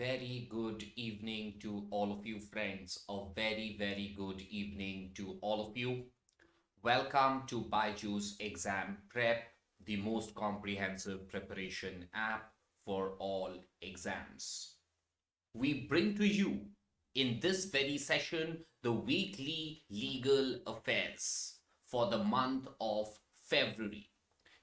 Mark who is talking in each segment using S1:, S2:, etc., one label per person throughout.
S1: very good evening to all of you, friends. A very good evening to all of you. Welcome to BYJU'S Exam Prep, the most comprehensive preparation app for all exams. We bring to you in this very session the weekly legal affairs for the month of February.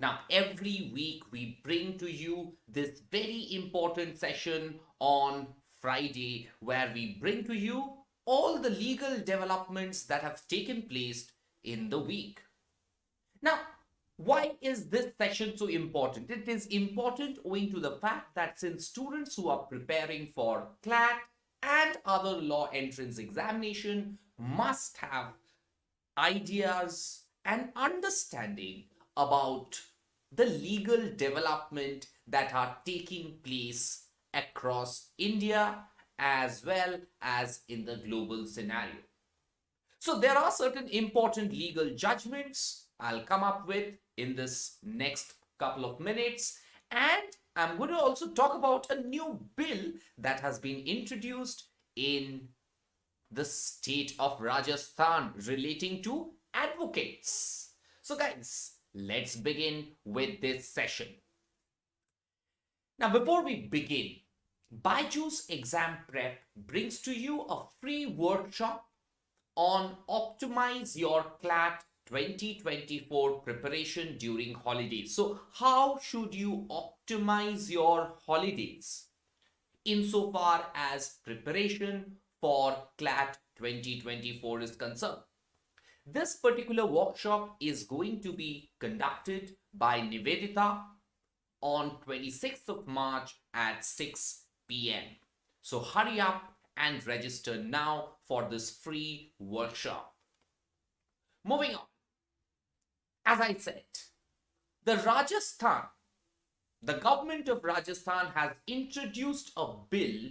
S1: Now, every week we bring to you this very important session on Friday where we bring to you all the legal developments that have taken place in the week. Now, why is this session so important? It is important owing to the fact that since students who are preparing for CLAT and other law entrance examination must have ideas and understanding about the legal development that are taking place across India as well as in the global scenario. So there are certain important legal judgments I'll come up with in this next couple of minutes, and I'm going to also talk about a new bill that has been introduced in the state of Rajasthan relating to advocates. So guys, let's begin with this session. Now, before we begin, BYJU'S Exam Prep brings to you a free workshop on optimize your CLAT 2024 preparation during holidays. So, how should you optimize your holidays insofar as preparation for CLAT 2024 is concerned? This particular workshop is going to be conducted by Nivedita on 26th of March at 6 p.m. So hurry up and register now for this free workshop. Moving on. As I said, the government of Rajasthan has introduced a bill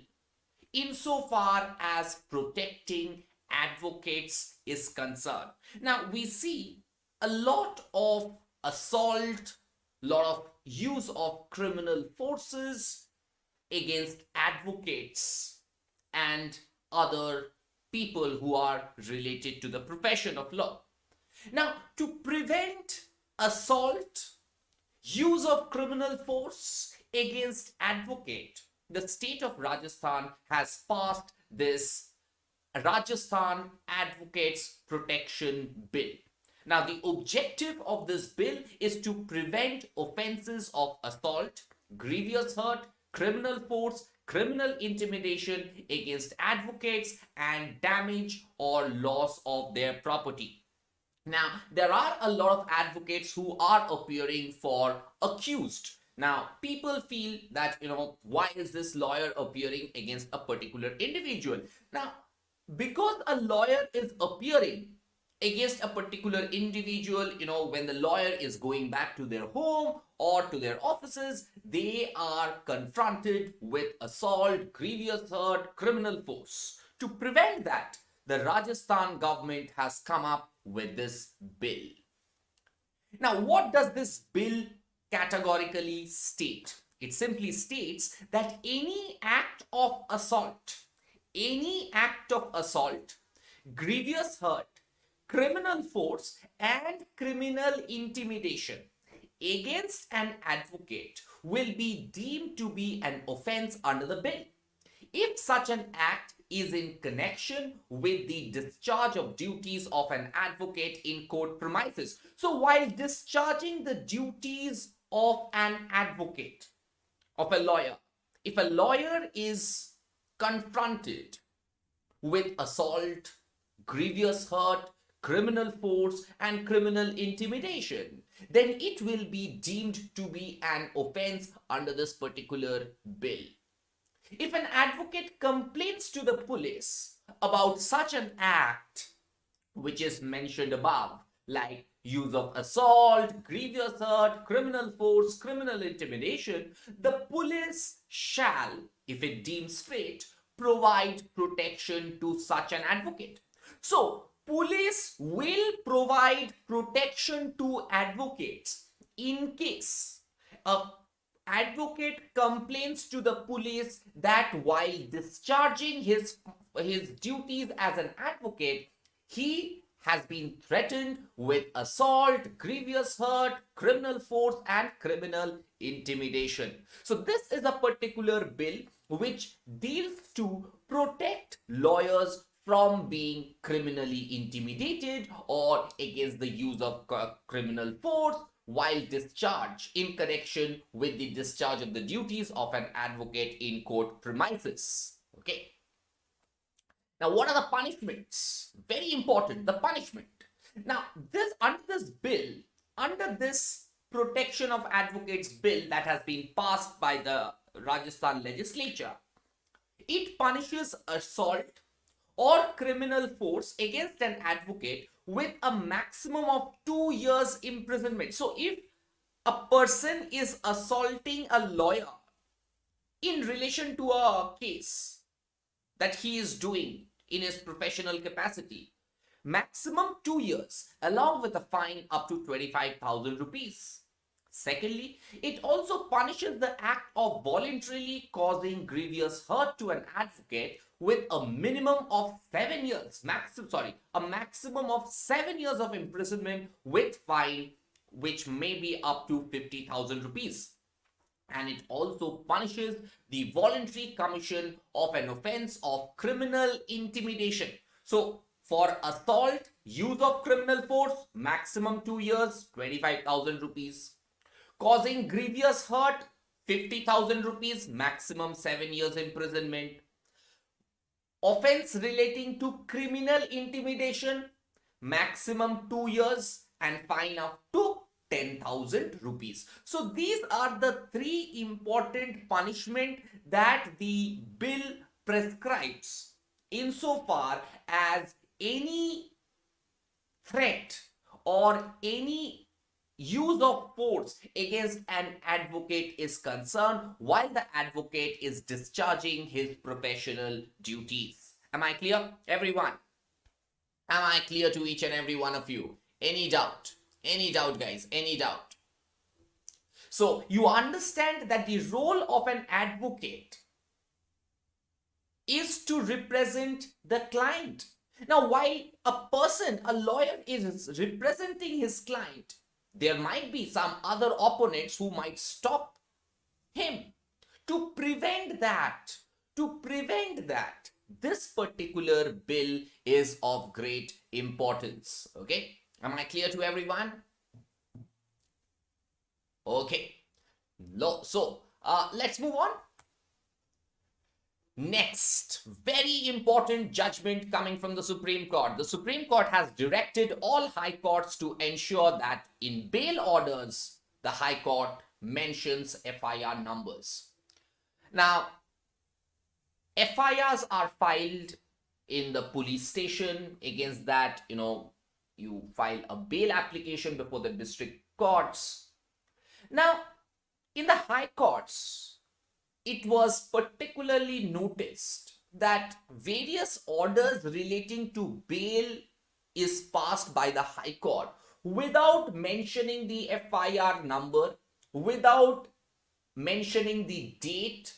S1: insofar as protecting advocates is concerned. Now we see a lot of assault, lot of use of criminal forces against advocates and other people who are related to the profession of law. Now, to prevent assault, use of criminal force against advocate, the state of Rajasthan has passed this Rajasthan Advocates Protection Bill. Now, the objective of this bill is to prevent offenses of assault, grievous hurt, criminal force, criminal intimidation against advocates, and damage or loss of their property. Now, there are a lot of advocates who are appearing for accused. Now, people feel that, why is this lawyer appearing against a particular individual? Now, because a lawyer is appearing against a particular individual, when the lawyer is going back to their home or to their offices, they are confronted with assault, grievous hurt, criminal force. To prevent that, the Rajasthan government has come up with this bill. Now, what does this bill categorically state? It simply states that any act of assault, grievous hurt, criminal force, and criminal intimidation against an advocate will be deemed to be an offense under the bill if such an act is in connection with the discharge of duties of an advocate in court premises. So while discharging the duties of an advocate, of a lawyer, if a lawyer is confronted with assault, grievous hurt, criminal force, and criminal intimidation, then it will be deemed to be an offense under this particular bill. If an advocate complains to the police about such an act which is mentioned above, like use of assault, grievous hurt, criminal force, criminal intimidation, the police shall, if it deems fit, provide protection to such an advocate. So, police will provide protection to advocates in case an advocate complains to the police that while discharging his duties as an advocate, he has been threatened with assault, grievous hurt, criminal force, and criminal intimidation. So this is a particular bill which deals to protect lawyers from being criminally intimidated or against the use of criminal force while discharge in connection with the discharge of the duties of an advocate in court premises. Okay. Now, what are the punishments? Very important, the punishment. Now, under this bill, under this protection of advocates bill that has been passed by the Rajasthan legislature, it punishes assault or criminal force against an advocate with a maximum of 2 years imprisonment. So if a person is assaulting a lawyer in relation to a case that he is doing in his professional capacity, maximum 2 years along with a fine up to 25,000 rupees. Secondly, it also punishes the act of voluntarily causing grievous hurt to an advocate with a minimum of 7 years, a maximum of 7 years of imprisonment with fine which may be up to 50,000 rupees. And it also punishes the voluntary commission of an offense of criminal intimidation. So for assault, use of criminal force, maximum 2 years, 25,000 rupees. Causing grievous hurt, 50,000 rupees, maximum 7 years imprisonment. Offense relating to criminal intimidation, maximum 2 years and fine up to 10,000 rupees. So these are the 3 important punishment that the bill prescribes insofar as any threat or any use of force against an advocate is concerned while the advocate is discharging his professional duties. Am I clear, everyone? Am I clear to each and every one of you? Any doubt? Any doubt, guys? Any doubt? So you understand that the role of an advocate is to represent the client. Now, while a lawyer is representing his client, there might be some other opponents who might stop him. To prevent that, this particular bill is of great importance. Okay, am I clear to everyone? Okay, so let's move on. Next, very important judgment coming from the Supreme Court. The Supreme Court has directed all high courts to ensure that in bail orders, the High Court mentions FIR numbers. Now, FIRs are filed in the police station. Against that, you file a bail application before the district courts. Now, in the high courts, it was particularly noticed that various orders relating to bail is passed by the High Court without mentioning the FIR number, without mentioning the date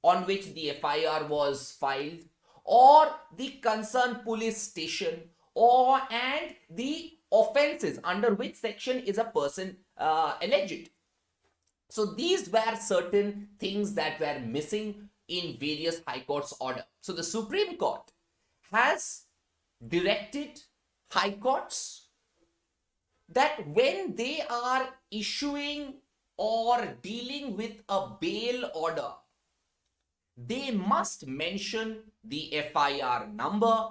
S1: on which the FIR was filed, or the concerned police station, and the offenses under which section is a person alleged. So these were certain things that were missing in various high courts' order. So the Supreme Court has directed high courts that when they are issuing or dealing with a bail order, they must mention the FIR number,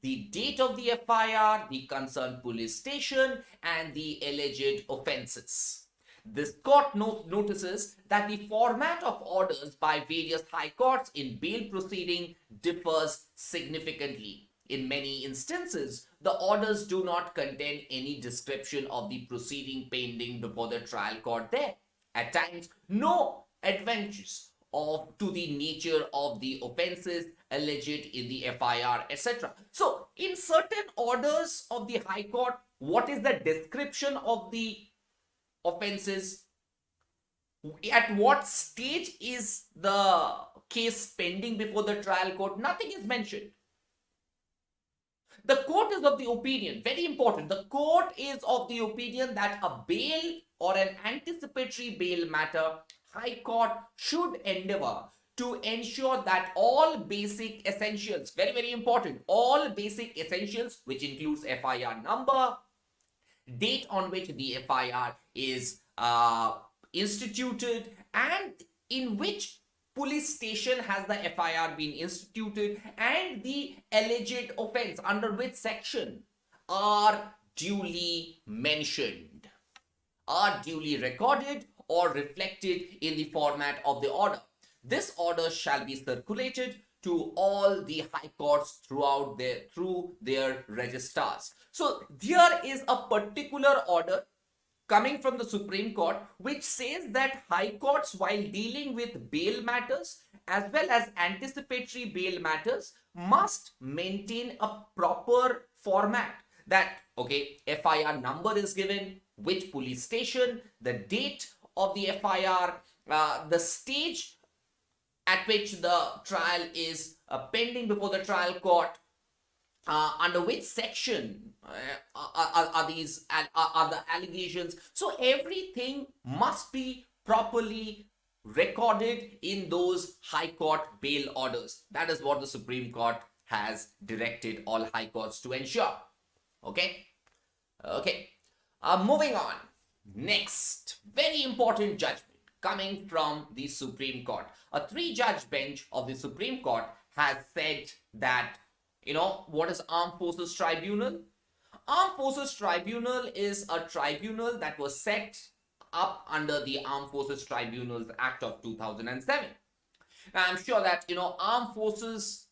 S1: the date of the FIR, the concerned police station, and the alleged offenses. This court notices that the format of orders by various high courts in bail proceeding differs significantly. In many instances, the orders do not contain any description of the proceeding pending before the trial court there. At times, no adventures to the nature of the offenses alleged in the FIR, etc. So, in certain orders of the High Court, what is the description of the offenses? At what stage is the case pending before the trial court? Nothing is mentioned. The court is of the opinion, very important, the court is of the opinion that a bail or an anticipatory bail matter, High Court should endeavor to ensure that all basic essentials, very, very important, all basic essentials, which includes FIR number, date on which the FIR is instituted, and in which police station has the FIR been instituted, and the alleged offense under which section are duly mentioned, are duly recorded or reflected in the format of the order. This order shall be circulated to all the high courts throughout through their registrars. So there is a particular order coming from the Supreme Court which says that high courts, while dealing with bail matters as well as anticipatory bail matters, must maintain a proper format. That, okay, FIR number is given, which police station, the date of the FIR, the stage at which the trial is pending before the trial court, under which section are the allegations. So everything must be properly recorded in those high court bail orders. That is what the Supreme Court has directed all high courts to ensure. Okay. Moving on. Next, very important judgment coming from the Supreme Court. A 3-judge bench of the Supreme Court has said that, what is Armed Forces Tribunal? Armed Forces Tribunal is a tribunal that was set up under the Armed Forces Tribunals Act of 2007. Now, I'm sure that, armed forces,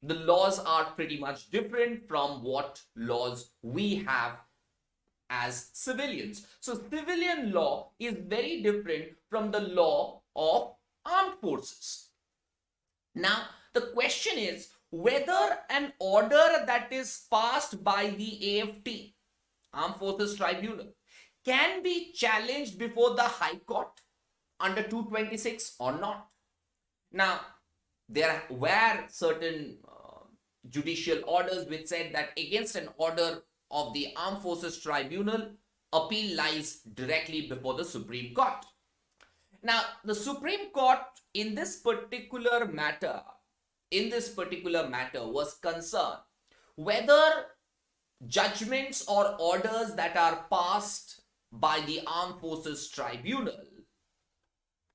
S1: the laws are pretty much different from what laws we have as civilians. So civilian law is very different from the law of armed forces. Now, the question is whether an order that is passed by the AFT, Armed Forces Tribunal, can be challenged before the High Court under 226 or not. Now, there were certain judicial orders which said that against an order of the Armed Forces Tribunal, appeal lies directly before the Supreme Court. Now, the Supreme Court in this particular matter was concerned whether judgments or orders that are passed by the Armed Forces Tribunal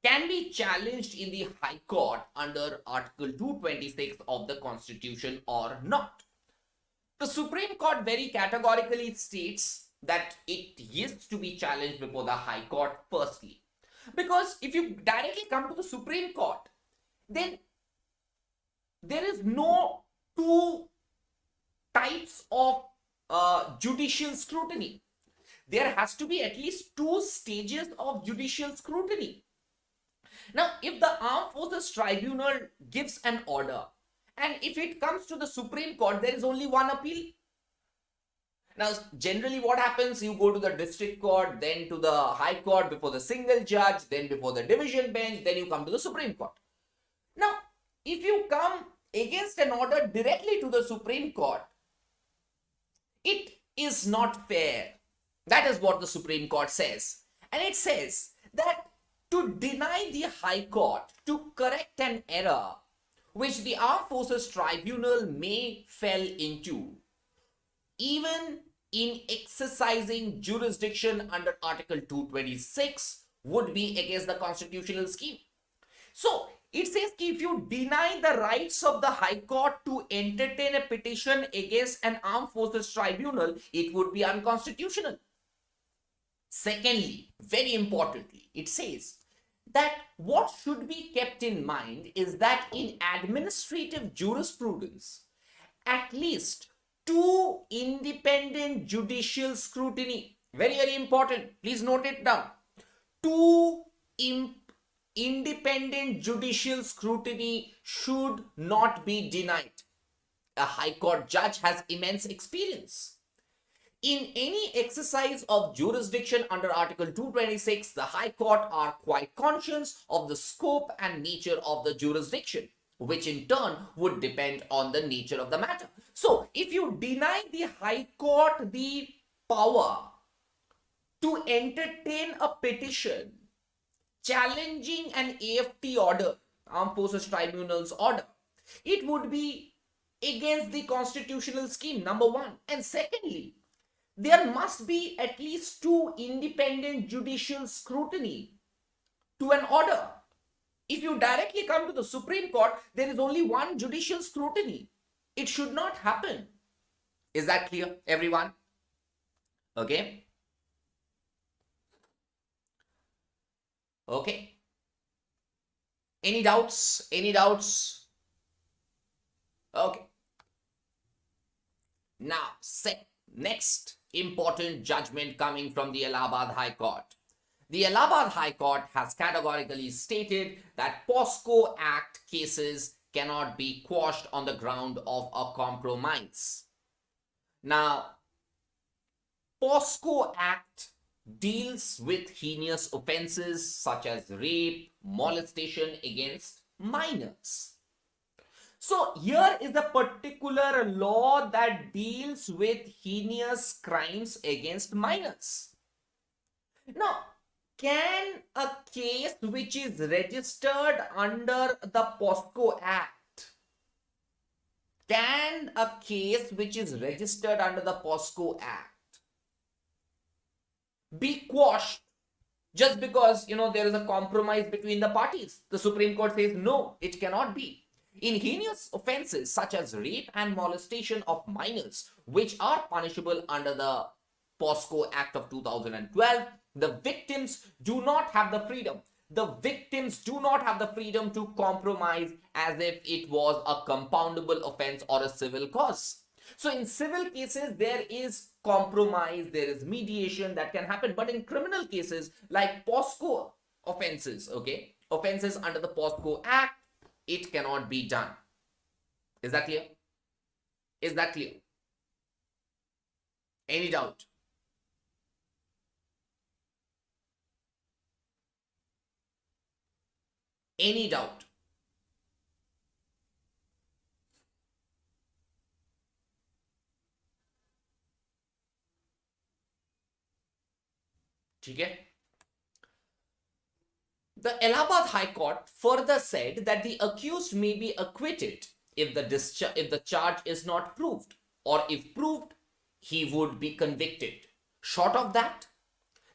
S1: can be challenged in the High Court under Article 226 of the Constitution or not. The Supreme Court very categorically states that it is to be challenged before the High Court firstly. Because if you directly come to the Supreme Court, then there is no two types of judicial scrutiny. There has to be at least 2 stages of judicial scrutiny. Now, if the Armed Forces Tribunal gives an order, and if it comes to the Supreme Court, there is only one appeal. Now, generally what happens, you go to the district court, then to the High Court before the single judge, then before the division bench, then you come to the Supreme Court. Now, if you come against an order directly to the Supreme Court, it is not fair. That is what the Supreme Court says. And it says that to deny the High Court to correct an error which the Armed Forces Tribunal may fell into, even in exercising jurisdiction under Article 226, would be against the constitutional scheme. So, it says if you deny the rights of the High Court to entertain a petition against an Armed Forces Tribunal, it would be unconstitutional. Secondly, very importantly, it says that what should be kept in mind is that in administrative jurisprudence, at least 2 independent judicial scrutiny, very, very important, please note it down, 2 independent judicial scrutiny should not be denied. A High Court judge has immense experience. In any exercise of jurisdiction under Article 226, the High Court are quite conscious of the scope and nature of the jurisdiction, which in turn would depend on the nature of the matter. So, if you deny the High Court the power to entertain a petition challenging an AFT order, Armed Forces Tribunal's order, it would be against the constitutional scheme, number one. And secondly, there must be at least two independent judicial scrutiny to an order. If you directly come to the Supreme Court, there is only one judicial scrutiny. It should not happen. Is that clear, everyone? Okay. Okay. Any doubts? Any doubts? Okay. Now, next important judgment coming from the Allahabad High Court. The Allahabad High Court has categorically stated that POSCO Act cases cannot be quashed on the ground of a compromise. Now, POSCO Act deals with heinous offenses such as rape, molestation against minors. So here is a particular law that deals with heinous crimes against minors. Now, can a case which is registered under the POSCO Act, be quashed just because, there is a compromise between the parties? The Supreme Court says no, it cannot be. In heinous offenses such as rape and molestation of minors, which are punishable under the POSCO Act of 2012, the victims do not have the freedom. The victims do not have the freedom to compromise as if it was a compoundable offense or a civil cause. So in civil cases, there is compromise, there is mediation that can happen. But in criminal cases like POSCO offenses, offenses under the POSCO Act, it cannot be done. Is that clear? Is that clear? Any doubt? Any doubt? Okay. The Allahabad High Court further said that the accused may be acquitted if the charge is not proved, or if proved, he would be convicted. Short of that,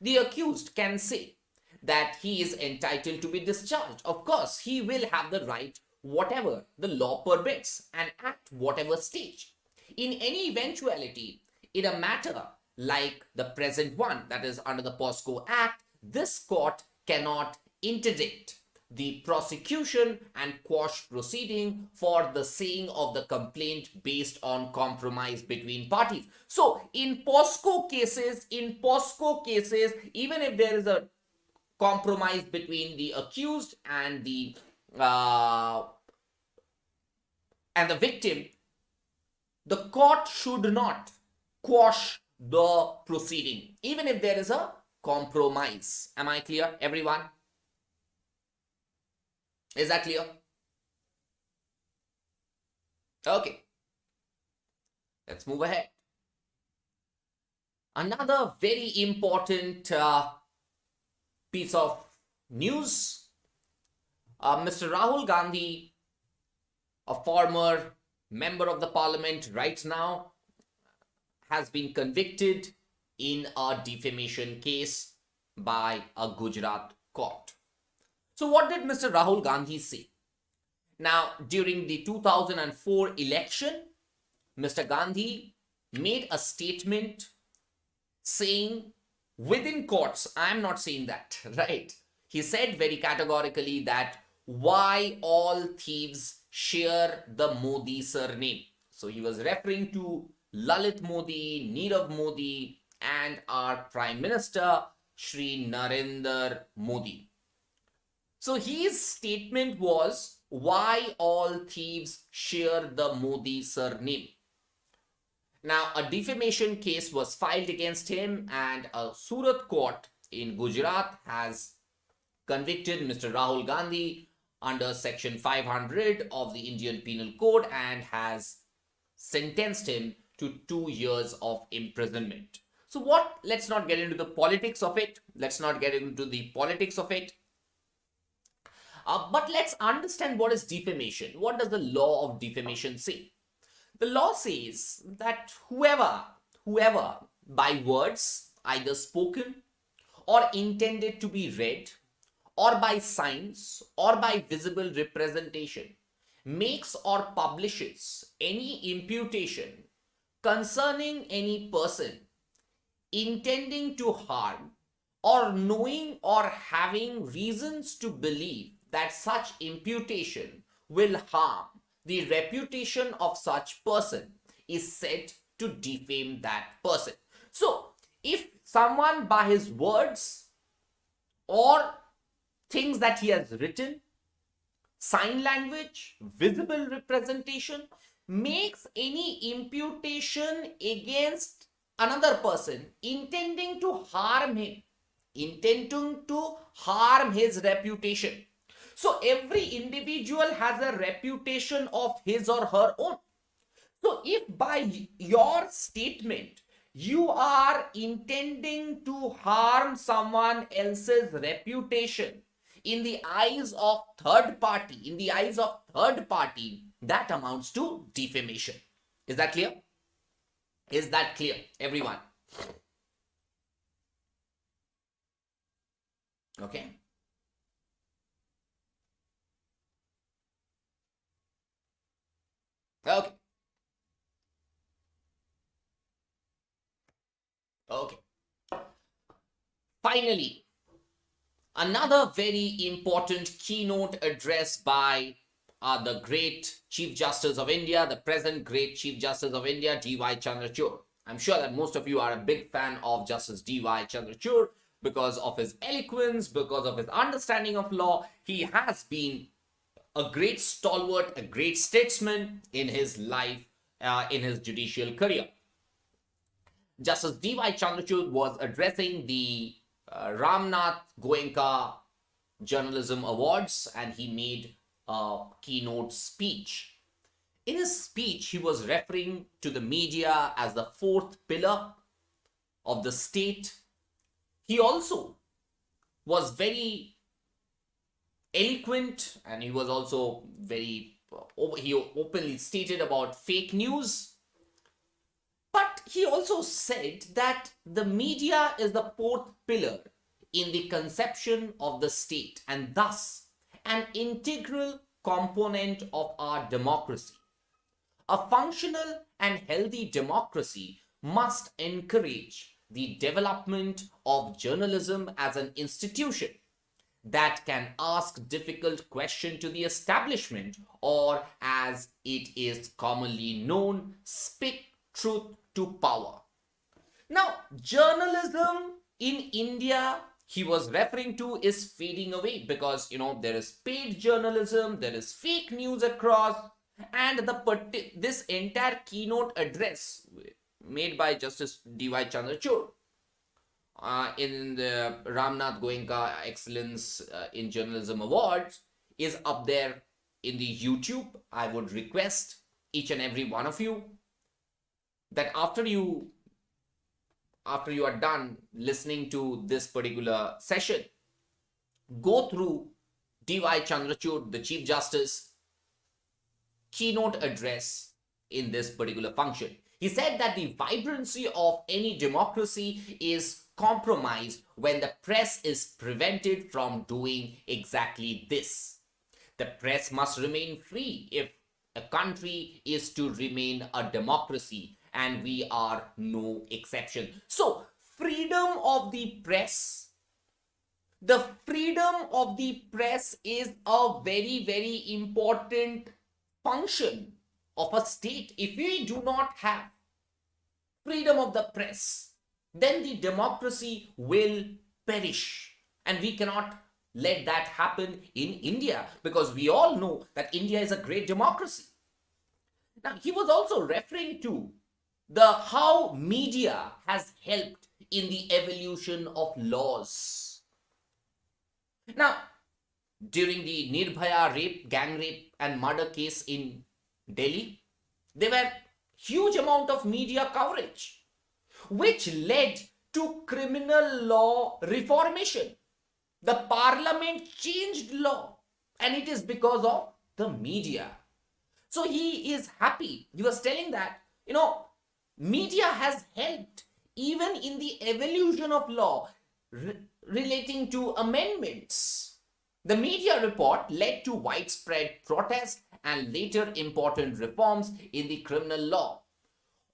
S1: the accused can say that he is entitled to be discharged. Of course, he will have the right, whatever the law permits, and at whatever stage. In any eventuality, in a matter like the present one, that is under the POSCO Act, this court cannot interdict the prosecution and quash proceeding for the saying of the complaint based on compromise between parties. So in POSCO cases, even if there is a compromise between the accused and the victim, the court should not quash the proceeding, even if there is a compromise. Am I clear, everyone? Is that clear? Okay. Let's move ahead. Another very important piece of news. Mr. Rahul Gandhi, a former member of the parliament right now, has been convicted in a defamation case by a Gujarat court. So what did Mr. Rahul Gandhi say? Now, during the 2004 election, Mr. Gandhi made a statement saying within courts, I'm not saying that, right? He said very categorically that why all thieves share the Modi surname. So he was referring to Lalit Modi, Nirav Modi, and our Prime Minister, Shri Narendra Modi. So his statement was, why all thieves share the Modi surname. Now, a defamation case was filed against him, and a Surat court in Gujarat has convicted Mr. Rahul Gandhi under Section 500 of the Indian Penal Code and has sentenced him to 2 years of imprisonment. So what? Let's not get into the politics of it. But let's understand what is defamation. What does the law of defamation say? The law says that whoever by words, either spoken or intended to be read, or by signs or by visible representation, makes or publishes any imputation concerning any person intending to harm, or knowing or having reasons to believe that such imputation will harm the reputation of such person, is said to defame that person. So, if someone by his words or things that he has written, sign language, visible representation, makes any imputation against another person intending to harm him, intending to harm his reputation. So every individual has a reputation of his or her own. So if by your statement you are intending to harm someone else's reputation in the eyes of third party, that amounts to defamation. Is that clear? Is that clear, everyone? Okay. Okay. Okay. Finally, another very important keynote address by the great Chief Justice of India, the present great Chief Justice of India, D.Y. Chandrachud. I'm sure that most of you are a big fan of Justice D.Y. Chandrachud because of his eloquence, because of his understanding of law. He has been a great stalwart, a great statesman in his life, in his judicial career. Justice D.Y. Chandrachud was addressing the Ramnath Goenka Journalism Awards, and he made a keynote speech. In his speech, he was referring to the media as the fourth pillar of the state. He also was very eloquent, and he was also he openly stated about fake news. But he also said that the media is the fourth pillar in the conception of the state and thus an integral component of our democracy. A functional and healthy democracy must encourage the development of journalism as an institution that can ask difficult questions to the establishment, or as it is commonly known, speak truth to power. Now, journalism in India, he was referring to, is fading away because, there is paid journalism, there is fake news across, and this entire keynote address made by Justice D.Y. Chandrachud in the Ramnath Goenka Excellence in Journalism Awards is up there in the YouTube. I would request each and every one of you that after you are done listening to this particular session, go through D.Y. Chandrachud, the Chief Justice, keynote address in this particular function. He said that the vibrancy of any democracy is compromised when the press is prevented from doing exactly this. The press must remain free if a country is to remain a democracy, and we are no exception. So, freedom of the press, the freedom of the press is a very, very important function of a state. If we do not have freedom of the press, then the democracy will perish. And we cannot let that happen in India, because we all know that India is a great democracy. Now, he was also referring to the how media has helped in the evolution of laws. Now, during the Nirbhaya rape, gang rape, and murder case in Delhi, there were huge amount of media coverage, which led to criminal law reformation. The parliament changed law, and it is because of the media. So he is happy. He was telling that, media has helped even in the evolution of law relating to amendments. The media report led to widespread protest and later important reforms in the criminal law.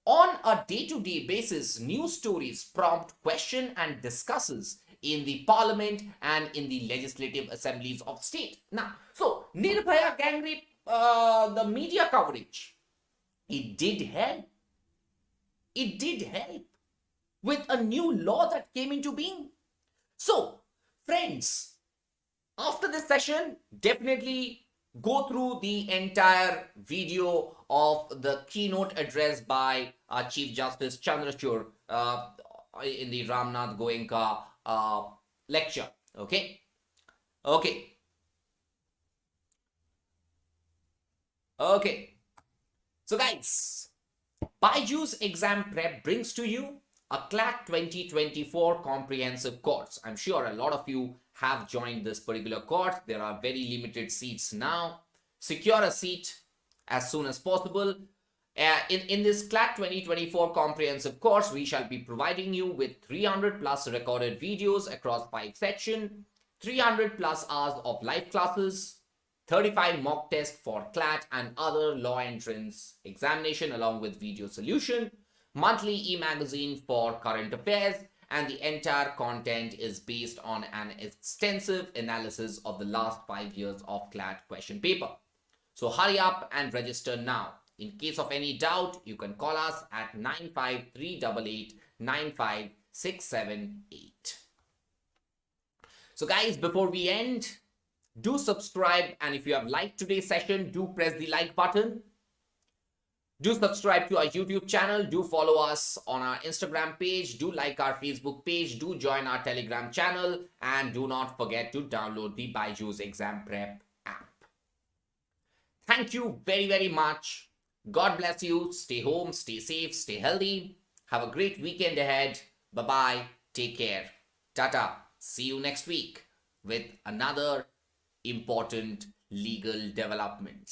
S1: On a day-to-day basis, news stories prompt question and discusses in the parliament and in the legislative assemblies of state. Now, so Nirbhaya gang rape, the media coverage, it did help. It did help with a new law that came into being. So, friends, after this session, definitely go through the entire video of the keynote address by Chief Justice Chandrachud in the Ramnath Goenka lecture. Okay. So guys, BYJU'S Exam Prep brings to you a CLAT 2024 comprehensive course. I'm sure a lot of you have joined this particular course. There are very limited seats now. Secure a seat as soon as possible. In this CLAT 2024 comprehensive course, we shall be providing you with 300 plus recorded videos across 5 sections, 300 plus hours of live classes, 35 mock tests for CLAT and other law entrance examination along with video solution, monthly e-magazine for current affairs, and the entire content is based on an extensive analysis of the last 5 years of CLAT question paper. So hurry up and register now. In case of any doubt, you can call us at 95388 95678. So guys, before we end, do subscribe, and if you have liked today's session, do press the like button. Do subscribe to our YouTube channel. Do follow us on our Instagram page. Do like our Facebook page. Do join our Telegram channel. And do not forget to download the BYJU'S Exam Prep app. Thank you very, very much. God bless you. Stay home, stay safe, stay healthy. Have a great weekend ahead. Bye-bye. Take care. Tata. See you next week with another important legal developments.